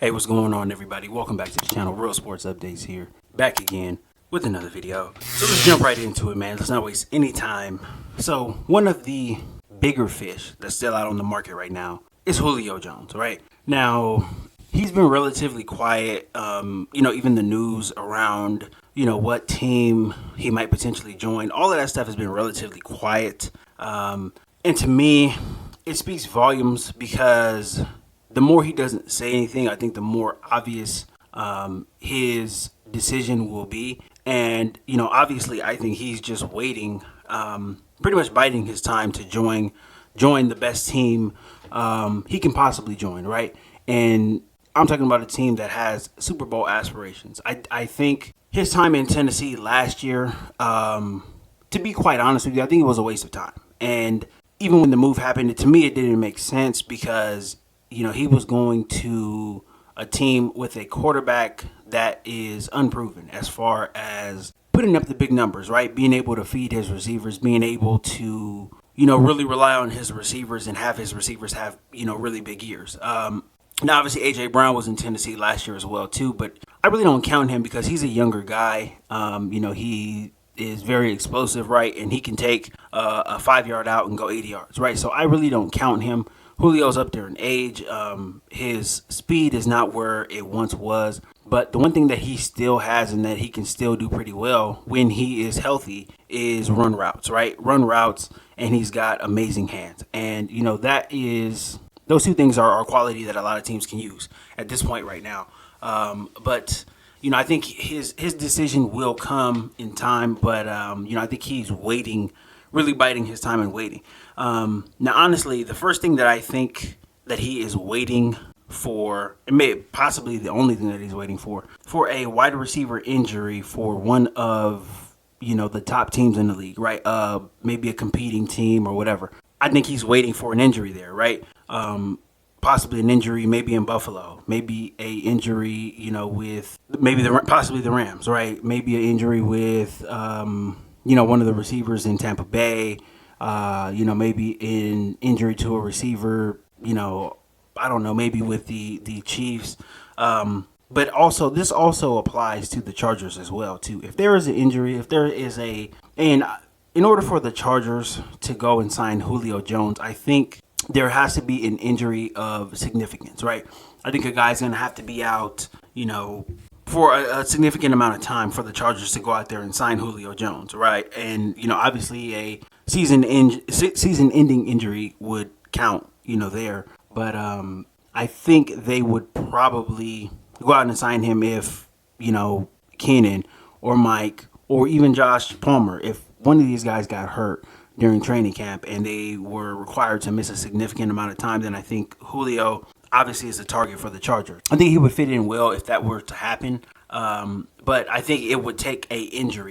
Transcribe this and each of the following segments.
Hey, what's going on, everybody? Welcome back to the channel. Real Sports Updates here. Back again with another video. So let's jump right into it, man. Let's not waste any time. So one of the bigger fish that's still out on the market right now is Julio Jones, right? Now, he's been relatively quiet. Even the news around, what team he might potentially join. All of that stuff has been relatively quiet. And to me, it speaks volumes because the more he doesn't say anything, I think the more obvious his decision will be. And, obviously, I think he's just waiting, pretty much biding his time to join the best team he can possibly join, right? And I'm talking about a team that has Super Bowl aspirations. I think his time in Tennessee last year, to be quite honest with you, I think it was a waste of time. And even when the move happened, to me, it didn't make sense because he was going to a team with a quarterback that is unproven as far as putting up the big numbers, right? Being able to feed his receivers, being able to, really rely on his receivers and have his receivers have, really big years. Now, obviously, A.J. Brown was in Tennessee last year as well, too, but I really don't count him because he's a younger guy. He is very explosive, right? And he can take a 5-yard out and go 80 yards, right? So I really don't count him. Julio's up there in age. His speed is not where it once was. But the one thing that he still has and that he can still do pretty well when he is healthy is run routes, right? Run routes, and he's got amazing hands. And, those two things are a quality that a lot of teams can use at this point right now. But I think his decision will come in time. But, I think he's waiting, really biding his time and waiting. Now, honestly, the first thing that I think that he is waiting for, it may possibly the only thing that he's waiting for a wide receiver injury for one of, the top teams in the league, right? Maybe a competing team or whatever. I think he's waiting for an injury there, right? Possibly an injury, maybe in Buffalo, maybe a injury, with possibly the Rams, right? Maybe an injury with, one of the receivers in Tampa Bay. Maybe an injury to a receiver, I don't know, maybe with the Chiefs. But also, this also applies to the Chargers as well, too. If there is an injury, and in order for the Chargers to go and sign Julio Jones, I think there has to be an injury of significance, right? I think a guy's going to have to be out, for a significant amount of time for the Chargers to go out there and sign Julio Jones, right? And, obviously a season-ending injury would count, there. But I think they would probably go out and sign him if, Keenan or Mike or even Josh Palmer, if one of these guys got hurt during training camp and they were required to miss a significant amount of time, then I think Julio obviously is a target for the Chargers. I think he would fit in well if that were to happen. But I think it would take a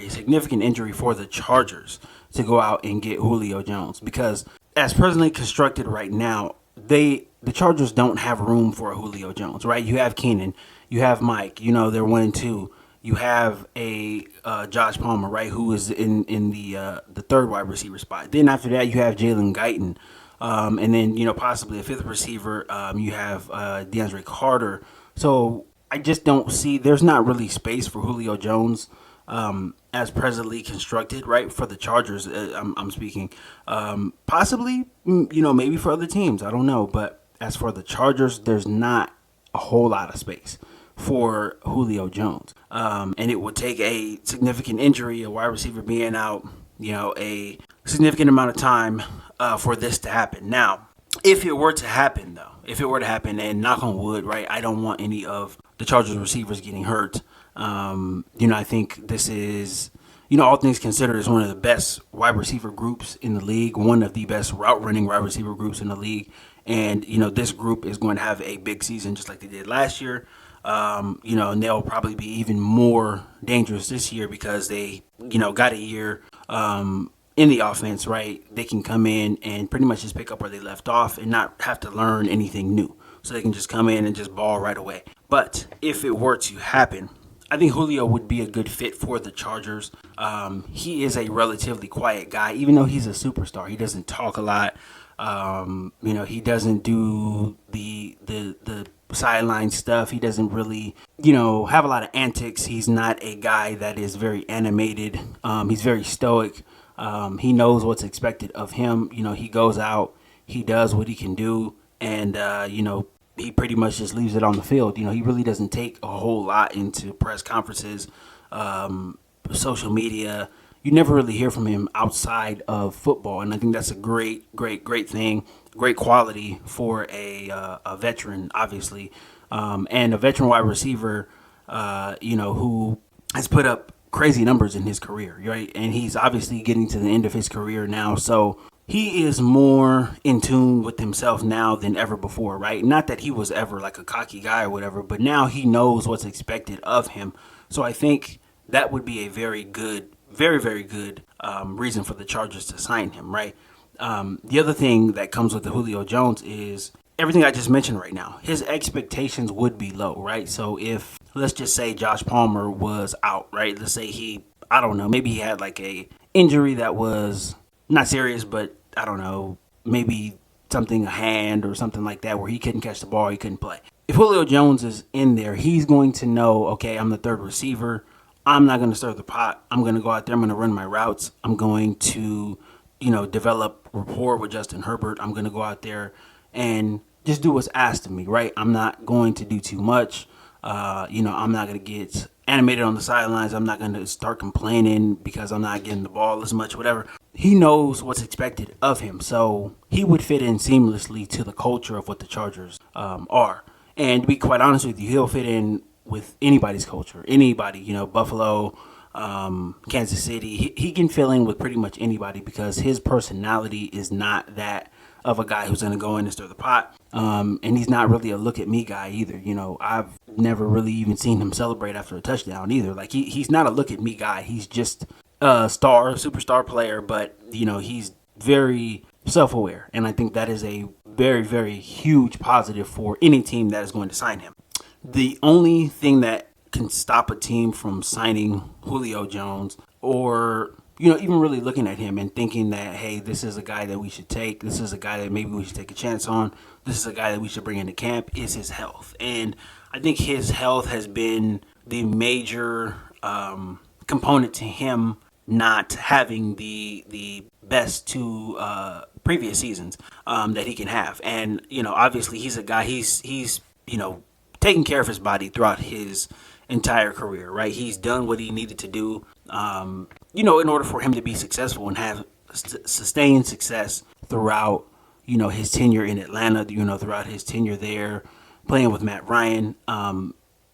significant injury for the Chargers to go out and get Julio Jones, because as presently constructed right now, the Chargers don't have room for a Julio Jones, right? You have Keenan, you have Mike, they're 1-2. You have a Josh Palmer, right, who is in the third wide receiver spot. Then after that, you have Jalen Guyton. And then, possibly a fifth receiver. You have DeAndre Carter. So I just don't see, there's not really space for Julio Jones as presently constructed, right, for the Chargers. I'm speaking. Possibly, maybe for other teams. I don't know. But as for the Chargers, there's not a whole lot of space for Julio Jones. And it would take a significant injury, a wide receiver being out, a significant amount of time for this to happen. Now, if it were to happen, and knock on wood, right, I don't want any of the Chargers receivers getting hurt. I think this is, all things considered, is one of the best wide receiver groups in the league, one of the best route running wide receiver groups in the league. And, this group is going to have a big season just like they did last year. And they'll probably be even more dangerous this year because they, got a year in the offense, right? They can come in and pretty much just pick up where they left off and not have to learn anything new. So they can just come in and just ball right away. But if it were to happen, I think Julio would be a good fit for the Chargers. He is a relatively quiet guy, even though he's a superstar. He doesn't talk a lot. He doesn't do the sideline stuff. He doesn't really, have a lot of antics. He's not a guy that is very animated. He's very stoic. He knows what's expected of him. He goes out, he does what he can do, and, he pretty much just leaves it on the field. He really doesn't take a whole lot into press conferences, social media. You never really hear from him outside of football, and I think that's a great thing, great quality for a veteran, obviously, and a veteran wide receiver, who has put up crazy numbers in his career, right? And he's obviously getting to the end of his career now, so he is more in tune with himself now than ever before, right? Not that he was ever like a cocky guy or whatever, but now he knows what's expected of him. So I think that would be a very, very good reason for the Chargers to sign him, right? The other thing that comes with the Julio Jones is everything I just mentioned right now. His expectations would be low, right? So if, let's just say Josh Palmer was out, right? Let's say maybe he had like a injury that was not serious, but I don't know, maybe a hand or something like that where he couldn't catch the ball, he couldn't play. If Julio Jones is in there, he's going to know, okay, I'm the third receiver. I'm not going to stir the pot. I'm going to go out there. I'm going to run my routes. I'm going to, develop rapport with Justin Herbert. I'm going to go out there and just do what's asked of me, right? I'm not going to do too much. I'm not going to get animated on the sidelines. I'm not going to start complaining because I'm not getting the ball as much, whatever. He knows what's expected of him. So he would fit in seamlessly to the culture of what the Chargers are. And to be quite honest with you, he'll fit in with anybody's culture. Anybody, Buffalo, Kansas City. He can fill in with pretty much anybody because his personality is not that of a guy who's going to go in and stir the pot. And he's not really a look at me guy either. I've never really even seen him celebrate after a touchdown either. Like he's not a look at me guy. He's just a superstar player, but he's very self-aware. And I think that is a very, very huge positive for any team that is going to sign him. The only thing that can stop a team from signing Julio Jones or even really looking at him and thinking that, hey, this is a guy that we should take. This is a guy that maybe we should take a chance on. This is a guy that we should bring into camp is his health. And I think his health has been the major component to him not having the best two previous seasons that he can have. And, obviously he's a guy, he's taking care of his body throughout his entire career, right? He's done what he needed to do, in order for him to be successful and have sustained success throughout, his tenure in Atlanta, throughout his tenure there, playing with Matt Ryan.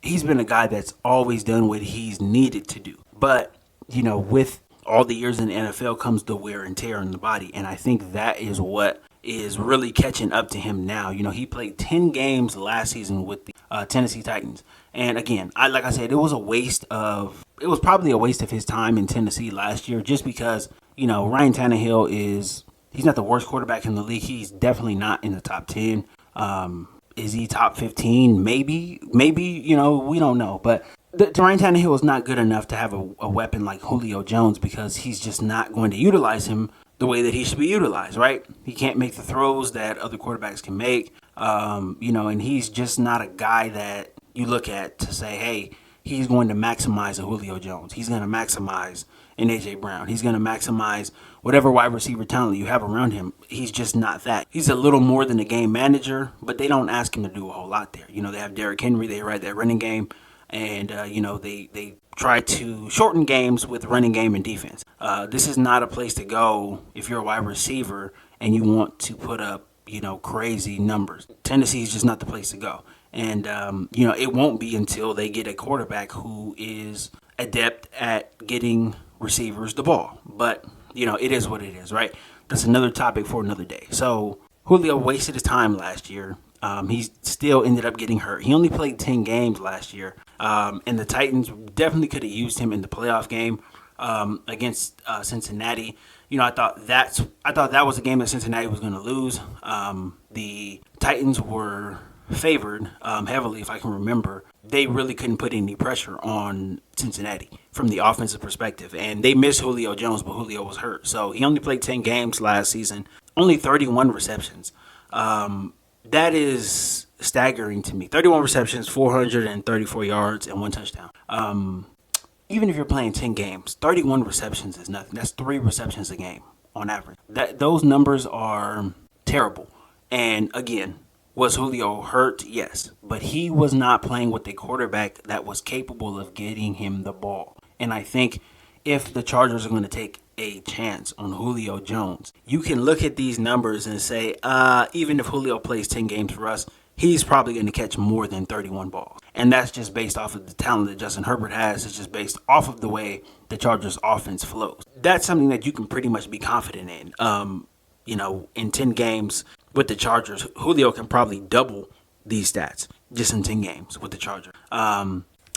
He's been a guy that's always done what he's needed to do. But, with all the years in the NFL comes the wear and tear in the body. And I think that is what is really catching up to him now. He played 10 games last season with the Tennessee Titans. And again, like I said, it was probably a waste of his time in Tennessee last year just because, Ryan Tannehill he's not the worst quarterback in the league. He's definitely not in the top 10. Is he top 15? Maybe, we don't know. But Ryan Tannehill is not good enough to have a weapon like Julio Jones because he's just not going to utilize him the way that he should be utilized, right? He can't make the throws that other quarterbacks can make, and he's just not a guy that you look at to say, hey, he's going to maximize a Julio Jones. He's going to maximize an A.J. Brown. He's going to maximize whatever wide receiver talent you have around him. He's just not that. He's a little more than a game manager, but they don't ask him to do a whole lot there. They have Derrick Henry. They ride that running game, and, they try to shorten games with running game and defense. This is not a place to go if you're a wide receiver and you want to put up, crazy numbers. Tennessee is just not the place to go. And, it won't be until they get a quarterback who is adept at getting receivers the ball. But, it is what it is, right? That's another topic for another day. So Julio wasted his time last year. He still ended up getting hurt. He only played 10 games last year. And the Titans definitely could have used him in the playoff game against Cincinnati. I thought that was a game that Cincinnati was going to lose. The Titans were favored heavily, if I can remember. They really couldn't put any pressure on Cincinnati from the offensive perspective. And they missed Julio Jones, but Julio was hurt. So he only played 10 games last season, only 31 receptions. That is staggering to me. 31 receptions, 434 yards, and 1 touchdown. Even if you're playing 10 games, 31 receptions is nothing. That's 3 receptions a game on average. Those numbers are terrible. And again, was Julio hurt? Yes. But he was not playing with a quarterback that was capable of getting him the ball. And I think if the Chargers are going to take a chance on Julio Jones, you can look at these numbers and say, even if Julio plays 10 games for us, he's probably going to catch more than 31 balls. And that's just based off of the talent that Justin Herbert has. It's just based off of the way the Chargers offense flows. That's something that you can pretty much be confident in. In 10 games with the Chargers, Julio can probably double these stats just in 10 games with the Chargers.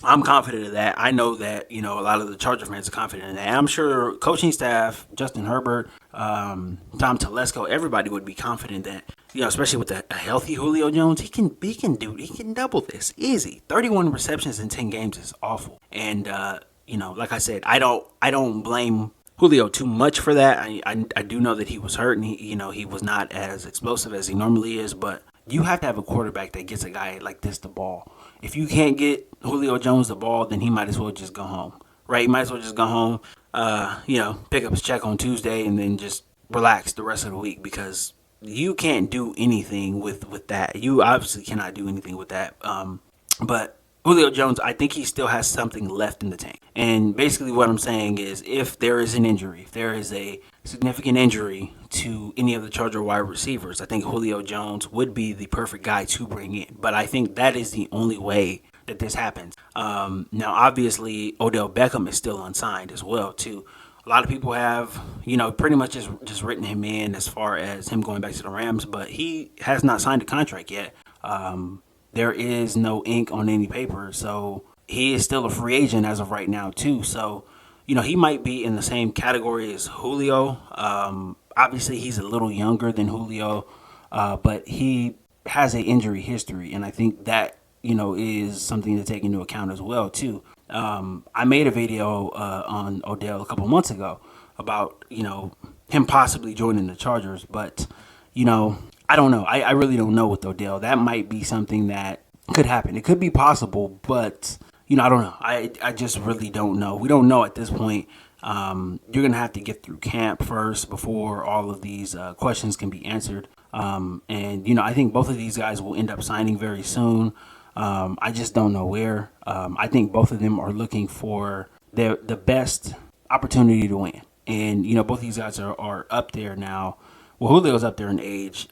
I'm confident of that. I know that, a lot of the Charger fans are confident in that. And I'm sure coaching staff, Justin Herbert, Tom Telesco, everybody would be confident that, especially with a healthy Julio Jones, he can double this easy. 31 receptions in 10 games is awful. And, like I said, I don't blame Julio too much for that. I do know that he was hurt and he was not as explosive as he normally is, but you have to have a quarterback that gets a guy like this the ball. If you can't get Julio Jones the ball, then he might as well just go home, right? He might as well just go home, pick up his check on Tuesday and then just relax the rest of the week, because you can't do anything with that. You obviously cannot do anything with that. But Julio Jones, I think he still has something left in the tank. And basically what I'm saying is, if there is an injury, if there is a significant injury to any of the Charger wide receivers, I think Julio Jones would be the perfect guy to bring in. But I think that is the only way that this happens. Now, obviously, Odell Beckham is still unsigned as well, too. A lot of people have, pretty much just written him in as far as him going back to the Rams, but he has not signed a contract yet. There is no ink on any paper, so he is still a free agent as of right now, too. So, he might be in the same category as Julio. Obviously, he's a little younger than Julio, but he has an injury history, and I think that, is something to take into account as well, too. I made a video on Odell a couple months ago about, him possibly joining the Chargers, but, I don't know. I really don't know with Odell. That might be something that could happen. It could be possible, but, I don't know. I just really don't know. We don't know at this point. You're going to have to get through camp first before all of these questions can be answered. And, I think both of these guys will end up signing very soon. I just don't know where. I think both of them are looking for the best opportunity to win. And, both of these guys are up there now. Well, Julio's up there in age.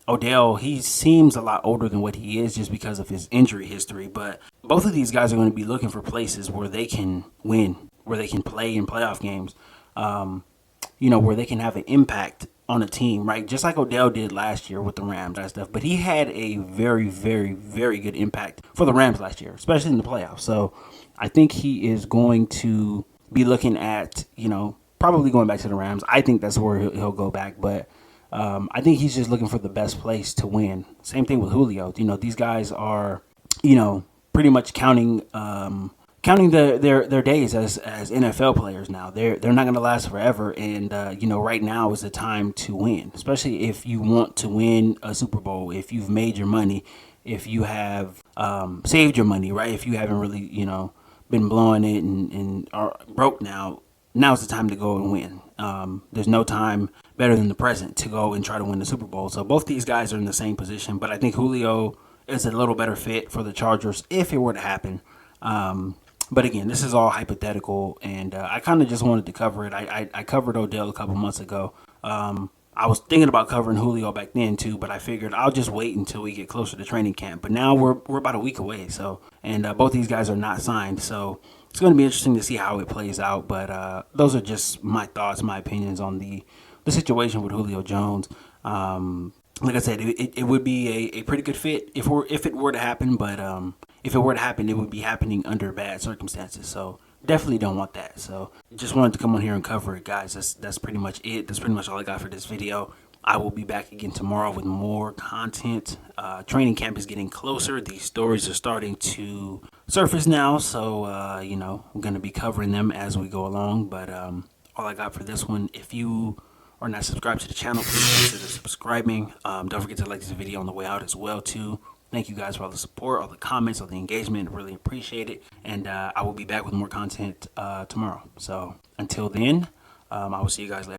Odell, he seems a lot older than what he is just because of his injury history. But both of these guys are going to be looking for places where they can win, where they can play in playoff games, where they can have an impact on a team, right? Just like Odell did last year with the Rams and stuff. But he had a very, very, very good impact for the Rams last year, especially in the playoffs. So I think he is going to be looking at, probably going back to the Rams. I think that's where he'll go back. But I think he's just looking for the best place to win. Same thing with Julio. These guys are, pretty much counting their days as NFL players now. They're not going to last forever, and right now is the time to win, especially if you want to win a Super Bowl, if you've made your money, if you have saved your money, right? If you haven't really been blowing it and are broke now. Now's the time to go and win. There's no time better than the present to go and try to win the Super Bowl. So both these guys are in the same position, but I think Julio is a little better fit for the Chargers if it were to happen. But again, this is all hypothetical, and I kind of just wanted to cover it. I covered Odell a couple months ago. I was thinking about covering Julio back then too, but I figured I'll just wait until we get closer to training camp. But now we're about a week away, and both these guys are not signed, so it's going to be interesting to see how it plays out. But those are just my thoughts, my opinions on the situation with Julio Jones. Like I said, it would be a pretty good fit if it were to happen, but if it were to happen, it would be happening under bad circumstances. So definitely don't want that. So just wanted to come on here and cover it, guys. That's pretty much it. That's pretty much all I got for this video. I will be back again tomorrow with more content. Training camp is getting closer. These stories are starting to surface now, so I'm going to be covering them as we go along. But all I got for this one, if you are not subscribed to the channel, please consider subscribing. Don't forget to like this video on the way out as well too. Thank you guys for all the support, all the comments, all the engagement. Really appreciate it. And I will be back with more content tomorrow. So until then, I will see you guys later.